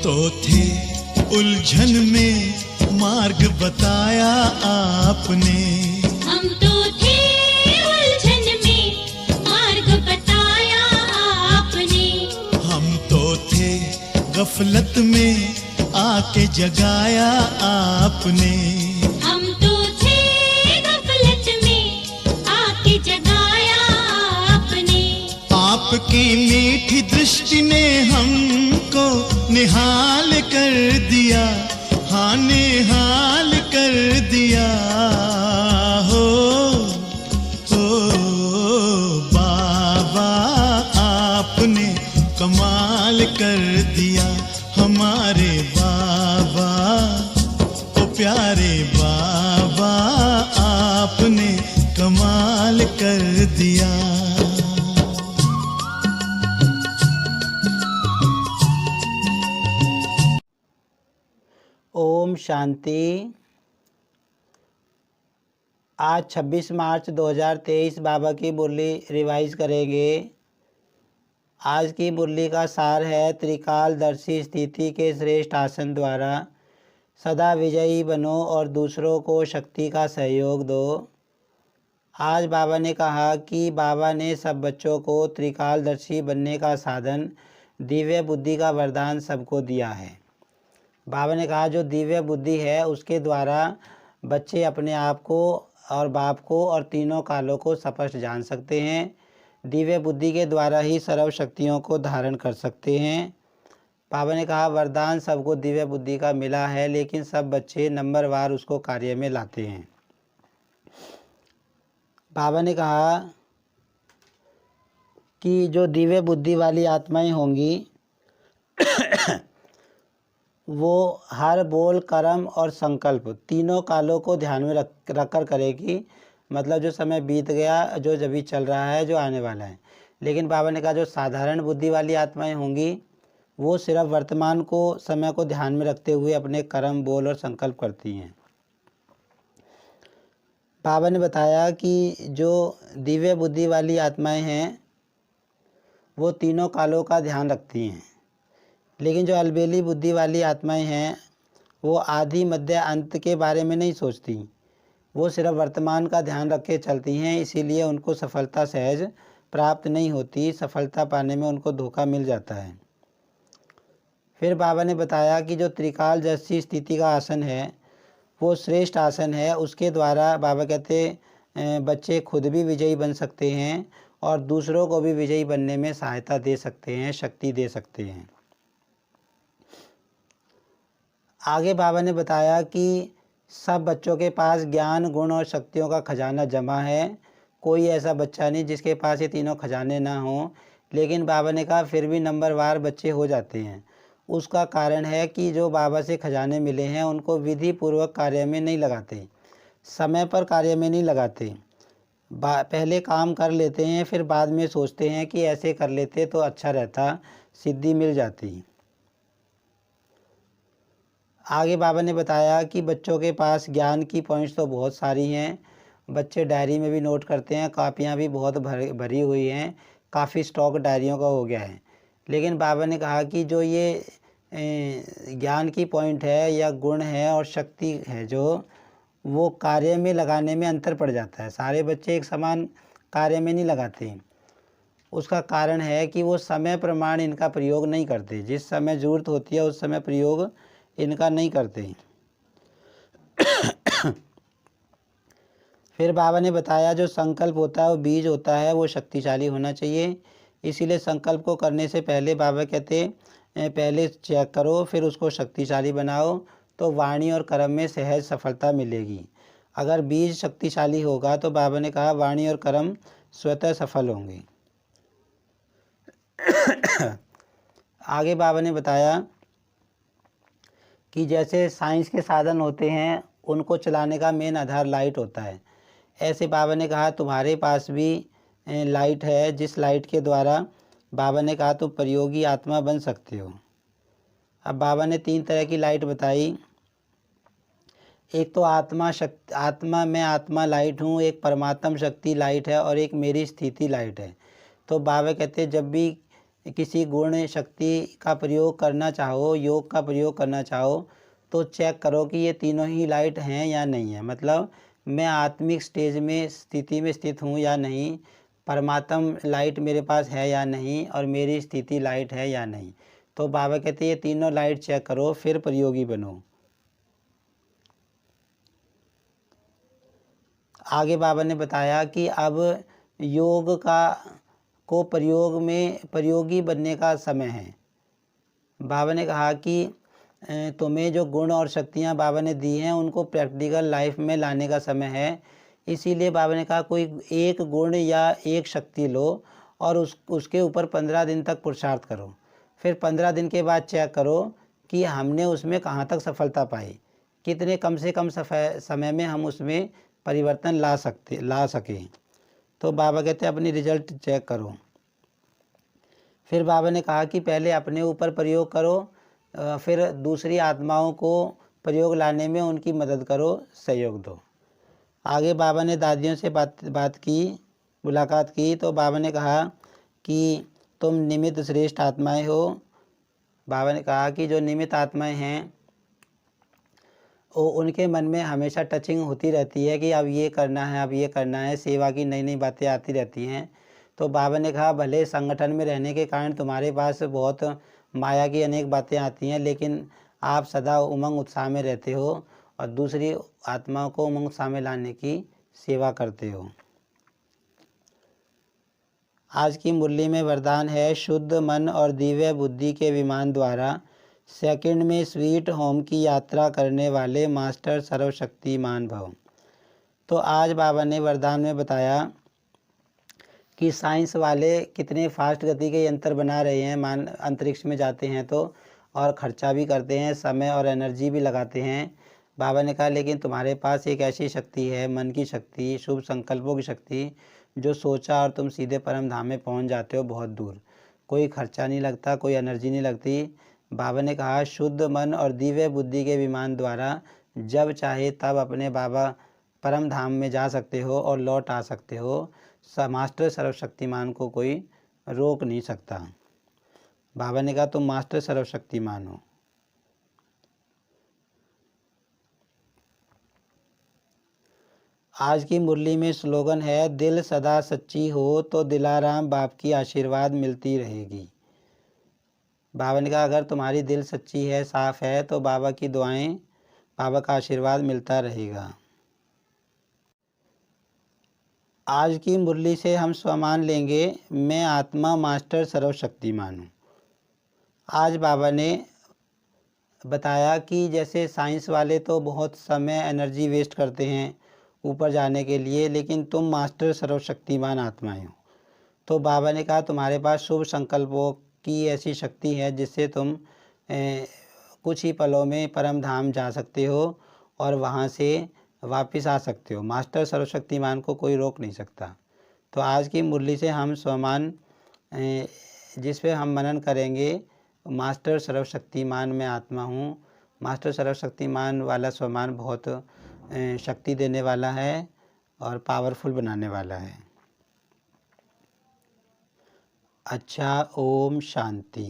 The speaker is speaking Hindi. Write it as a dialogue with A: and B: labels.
A: तो थे उलझन में मार्ग बताया आपने।
B: हम तो थे उलझन में मार्ग बताया आपने।
A: हम तो थे गफलत में आके जगाया आपने।
B: हम तो थे गफलत में आके जगाया आपने।
A: आपकी मीठी दृष्टि ने हमको निहाल कर दिया, हाँ निहाल कर दिया। हो बाबा आपने कमाल कर दिया, हमारे बाबा ओ प्यारे बाबा आपने कमाल कर दिया।
C: ओम शांति। आज 26 मार्च 2023 बाबा की मुरली रिवाइज करेंगे। आज की मुरली का सार है, त्रिकालदर्शी स्थिति के श्रेष्ठ आसन द्वारा सदा विजयी बनो और दूसरों को शक्ति का सहयोग दो। आज बाबा ने कहा कि बाबा ने सब बच्चों को त्रिकालदर्शी बनने का साधन दिव्य बुद्धि का वरदान सबको दिया है। बाबा ने कहा जो दिव्य बुद्धि है उसके द्वारा बच्चे अपने आप को और बाप को और तीनों कालों को स्पष्ट जान सकते हैं। दिव्य बुद्धि के द्वारा ही सर्व शक्तियों को धारण कर सकते हैं। बाबा ने कहा वरदान सबको दिव्य बुद्धि का मिला है, लेकिन सब बच्चे नंबरवार उसको कार्य में लाते हैं। बाबा ने कहा कि जो दिव्य बुद्धि वाली आत्माएं होंगी वो हर बोल, कर्म और संकल्प तीनों कालों को ध्यान में रख कर करेगी। मतलब जो समय बीत गया, जो अभी चल रहा है, जो आने वाला है। लेकिन बाबा ने कहा जो साधारण बुद्धि वाली आत्माएं होंगी वो सिर्फ वर्तमान को, समय को ध्यान में रखते हुए अपने कर्म, बोल और संकल्प करती हैं। बाबा ने बताया कि जो दिव्य बुद्धि वाली आत्माएं हैं वो तीनों कालों का ध्यान रखती हैं, लेकिन जो अलबेली बुद्धि वाली आत्माएं हैं वो आदि, मध्य, अंत के बारे में नहीं सोचती। वो सिर्फ वर्तमान का ध्यान रख के चलती हैं, इसीलिए उनको सफलता सहज प्राप्त नहीं होती। सफलता पाने में उनको धोखा मिल जाता है। फिर बाबा ने बताया कि जो त्रिकाल जैसी स्थिति का आसन है वो श्रेष्ठ आसन है। उसके द्वारा बाबा कहते बच्चे खुद भी विजयी बन सकते हैं और दूसरों को भी विजयी बनने में सहायता दे सकते हैं, शक्ति दे सकते हैं। आगे बाबा ने बताया कि सब बच्चों के पास ज्ञान, गुण और शक्तियों का खजाना जमा है। कोई ऐसा बच्चा नहीं जिसके पास ये तीनों खजाने ना हों। लेकिन बाबा ने कहा फिर भी नंबरवार बच्चे हो जाते हैं। उसका कारण है कि जो बाबा से खजाने मिले हैं उनको विधि पूर्वक कार्य में नहीं लगाते, समय पर कार्य में नहीं लगाते। पहले काम कर लेते हैं, फिर बाद में सोचते हैं कि ऐसे कर लेते तो अच्छा रहता, सिद्धि मिल जाती। आगे बाबा ने बताया कि बच्चों के पास ज्ञान की पॉइंट्स तो बहुत सारी हैं। बच्चे डायरी में भी नोट करते हैं, कापियाँ भी बहुत भरी हुई हैं, काफ़ी स्टॉक डायरियों का हो गया है। लेकिन बाबा ने कहा कि जो ये ज्ञान की पॉइंट है या गुण है और शक्ति है, जो वो कार्य में लगाने में अंतर पड़ जाता है। सारे बच्चे एक समान कार्य में नहीं लगाते। उसका कारण है कि वो समय प्रमाण इनका प्रयोग नहीं करते। जिस समय ज़रूरत होती है उस समय प्रयोग इनका नहीं करते। फिर बाबा ने बताया जो संकल्प होता है वो बीज होता है, वो शक्तिशाली होना चाहिए। इसीलिए संकल्प को करने से पहले बाबा कहते पहले चेक करो, फिर उसको शक्तिशाली बनाओ, तो वाणी और कर्म में सहज सफलता मिलेगी। अगर बीज शक्तिशाली होगा तो बाबा ने कहा वाणी और कर्म स्वतः सफल होंगे। आगे बाबा ने बताया कि जैसे साइंस के साधन होते हैं उनको चलाने का मेन आधार लाइट होता है। ऐसे बाबा ने कहा तुम्हारे पास भी लाइट है, जिस लाइट के द्वारा बाबा ने कहा तुम प्रयोगी आत्मा बन सकते हो। अब बाबा ने 3 तरह की लाइट बताई। एक तो आत्मा मैं आत्मा लाइट हूँ, एक परमात्म शक्ति लाइट है और एक मेरी स्थिति लाइट है। तो बाबा कहते जब भी किसी गुण शक्ति का प्रयोग करना चाहो, योग का प्रयोग करना चाहो, तो चेक करो कि ये तीनों ही लाइट हैं या नहीं है। मतलब मैं आत्मिक स्टेज में स्थिति में स्थित हूँ या नहीं, परमात्म लाइट मेरे पास है या नहीं, और मेरी स्थिति लाइट है या नहीं। तो बाबा कहते हैं ये तीनों लाइट चेक करो, फिर प्रयोगी बनो। आगे बाबा ने बताया कि अब योग को प्रयोगी बनने का समय है। बाबा ने कहा कि तुम्हें जो गुण और शक्तियाँ बाबा ने दी हैं उनको प्रैक्टिकल लाइफ में लाने का समय है। इसीलिए बाबा ने कहा कोई एक गुण या एक शक्ति लो और उसके ऊपर 15 दिन तक पुरुषार्थ करो। फिर 15 दिन के बाद चेक करो कि हमने उसमें कहाँ तक सफलता पाई, कितने कम से कम समय में हम उसमें परिवर्तन ला सकें। तो बाबा कहते हैं अपनी रिजल्ट चेक करो। फिर बाबा ने कहा कि पहले अपने ऊपर प्रयोग करो, फिर दूसरी आत्माओं को प्रयोग लाने में उनकी मदद करो, सहयोग दो। आगे बाबा ने दादियों से मुलाकात की। तो बाबा ने कहा कि तुम निमित्त श्रेष्ठ आत्माएं हो। बाबा ने कहा कि जो निमित्त आत्माएं हैं वो उनके मन में हमेशा टचिंग होती रहती है कि अब ये करना है, अब ये करना है, सेवा की नई नई बातें आती रहती हैं। तो बाबा ने कहा भले संगठन में रहने के कारण तुम्हारे पास बहुत माया की अनेक बातें आती हैं, लेकिन आप सदा उमंग उत्साह में रहते हो और दूसरी आत्माओं को उमंग उत्साह में लाने की सेवा करते हो। आज की मुरली में वरदान है शुद्ध मन और दिव्य बुद्धि के विमान द्वारा सेकंड में स्वीट होम की यात्रा करने वाले मास्टर सर्वशक्तिमान भव। तो आज बाबा ने वरदान में बताया कि साइंस वाले कितने फास्ट गति के यंत्र बना रहे हैं, अंतरिक्ष में जाते हैं तो, और ख़र्चा भी करते हैं, समय और एनर्जी भी लगाते हैं। बाबा ने कहा लेकिन तुम्हारे पास एक ऐसी शक्ति है, मन की शक्ति, शुभ संकल्पों की शक्ति, जो सोचा और तुम सीधे परम धाम में पहुंच जाते हो बहुत दूर। कोई खर्चा नहीं लगता, कोई एनर्जी नहीं लगती। बाबा ने कहा शुद्ध मन और दिव्य बुद्धि के विमान द्वारा जब चाहे तब अपने बाबा परम धाम में जा सकते हो और लौट आ सकते हो। मास्टर सर्वशक्तिमान को कोई रोक नहीं सकता। बाबा ने कहा तुम मास्टर सर्वशक्तिमान हो। आज की मुरली में स्लोगन है दिल सदा सच्ची हो तो दिलाराम बाप की आशीर्वाद मिलती रहेगी। बाबा ने कहा अगर तुम्हारी दिल सच्ची है, साफ है, तो बाबा की दुआएं, बाबा का आशीर्वाद मिलता रहेगा। आज की मुरली से हम स्वमान लेंगे मैं आत्मा मास्टर सर्वशक्तिमान हूँ। आज बाबा ने बताया कि जैसे साइंस वाले तो बहुत समय एनर्जी वेस्ट करते हैं ऊपर जाने के लिए, लेकिन तुम मास्टर सर्वशक्तिमान आत्माएं हो। तो बाबा ने कहा तुम्हारे पास शुभ संकल्पों की ऐसी शक्ति है जिससे तुम कुछ ही पलों में परम धाम जा सकते हो और वहाँ से वापस आ सकते हो। मास्टर सर्वशक्तिमान को कोई रोक नहीं सकता। तो आज की मुरली से हम स्वमान जिस पे हम मनन करेंगे मास्टर सर्वशक्तिमान मैं आत्मा हूँ। मास्टर सर्वशक्तिमान वाला स्वमान बहुत शक्ति देने वाला है और पावरफुल बनाने वाला है। अच्छा, ओम शांति।